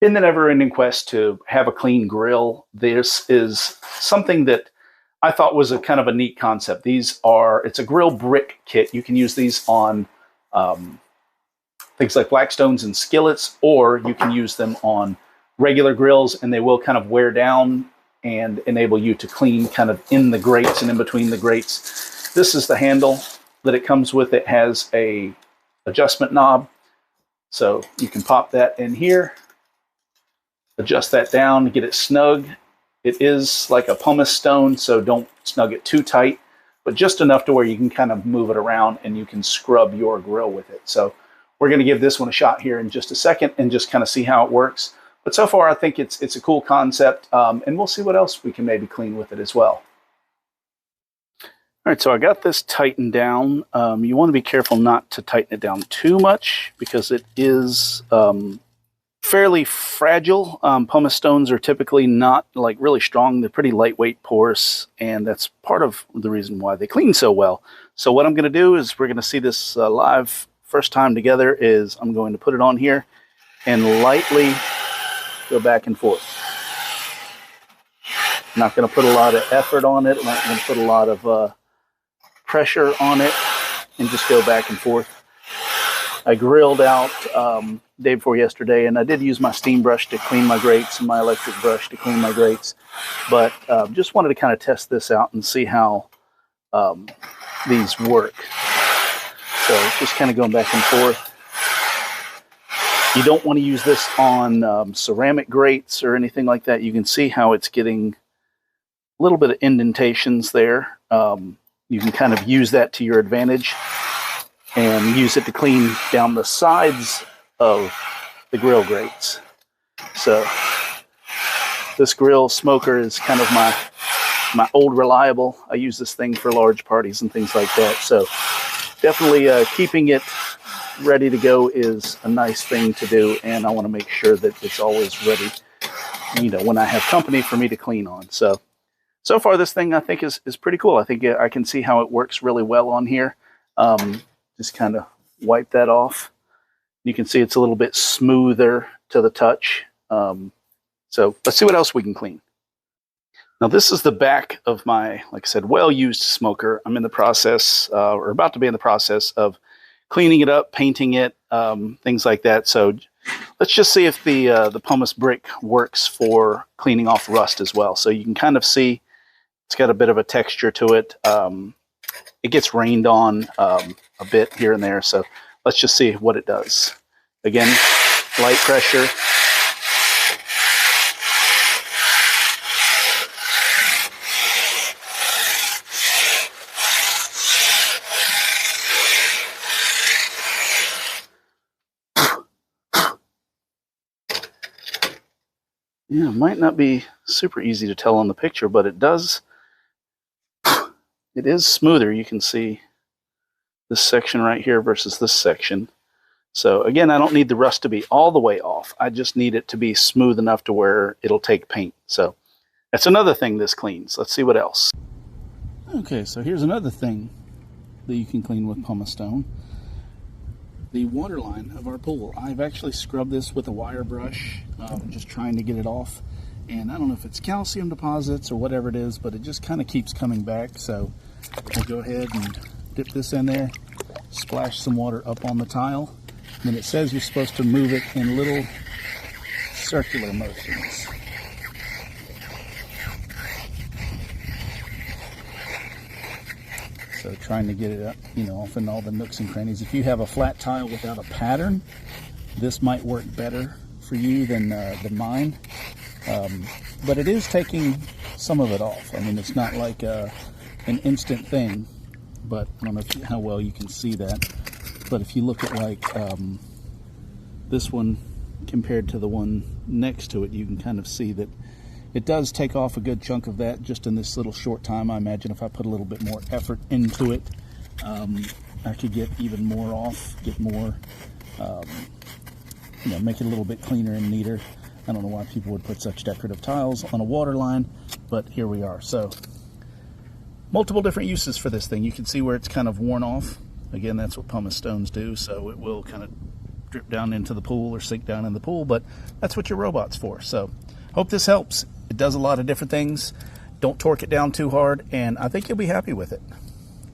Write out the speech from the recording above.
in the never-ending quest to have a clean grill, this is something that I thought was a kind of a neat concept. It's a grill brick kit. You can use these on things like Blackstones and skillets, or you can use them on regular grills, and they will kind of wear down and enable you to clean kind of in the grates and in between the grates. This is the handle that it comes with. It has a adjustment knob, so you can pop that in here, adjust that down, get it snug. It is like a pumice stone, so don't snug it too tight, but just enough to where you can kind of move it around and you can scrub your grill with it. So we're going to give this one a shot here in just a second and just kind of see how it works. But so far, I think it's a cool concept, and we'll see what else we can maybe clean with it as well. All right, so I got this tightened down. You want to be careful not to tighten it down too much because it is fairly fragile. Pumice stones are typically not like really strong. They're pretty lightweight, porous, and that's part of the reason why they clean so well. So what I'm going to do is we're going to see this live first time together is I'm going to put it on here and lightly go back and forth. I'm not going to put a lot of effort on it. I'm not going to put a lot of pressure on it, and just go back and forth. I grilled out day before yesterday, and I did use my steam brush to clean my grates and my electric brush to clean my grates, but just wanted to kind of test this out and see how these work. So just kind of going back and forth. You don't want to use this on ceramic grates or anything like that. You can see how it's getting a little bit of indentations there. You can kind of use that to your advantage and use it to clean down the sides of the grill grates. So this grill smoker is kind of my old reliable. I use this thing for large parties and things like that. So definitely keeping it ready to go is a nice thing to do, and I want to make sure that it's always ready, you know, when I have company for me to clean on. So far this thing I think is pretty cool. I think I can see how it works really well on here. Just kind of wipe that off. You can see it's a little bit smoother to the touch. So let's see what else we can clean. Now this is the back of my, like I said, well-used smoker. I'm in the process, or about to be in the process of cleaning it up, painting it, things like that. So let's just see if the pumice brick works for cleaning off rust as well. So you can kind of see it's got a bit of a texture to it. It gets rained on a bit here and there. So let's just see what it does. Again, light pressure. Yeah, it might not be super easy to tell on the picture, but it is smoother. You can see this section right here versus this section. So again, I don't need the rust to be all the way off. I just need it to be smooth enough to where it'll take paint. So that's another thing this cleans. Let's see what else. Okay, so here's another thing that you can clean with pumice stone. The waterline of our pool. I've actually scrubbed this with a wire brush, just trying to get it off. And I don't know if it's calcium deposits or whatever it is, but it just kind of keeps coming back. So I'll go ahead and dip this in there, splash some water up on the tile. And then it says you're supposed to move it in little circular motions. So trying to get it up, you know, off in all the nooks and crannies. If you have a flat tile without a pattern, this might work better for you than mine. But it is taking some of it off. I mean, it's not like an instant thing, but I don't know how well you can see that. But if you look at like this one compared to the one next to it, you can kind of see that it does take off a good chunk of that just in this little short time. I imagine if I put a little bit more effort into it, I could get even more off, get more, you know, make it a little bit cleaner and neater. I don't know why people would put such decorative tiles on a waterline, but here we are. So multiple different uses for this thing. You can see where it's kind of worn off. Again, that's what pumice stones do, so it will kind of drip down into the pool or sink down in the pool, but that's what your robot's for. So hope this helps. It does a lot of different things. Don't torque it down too hard, and I think you'll be happy with it.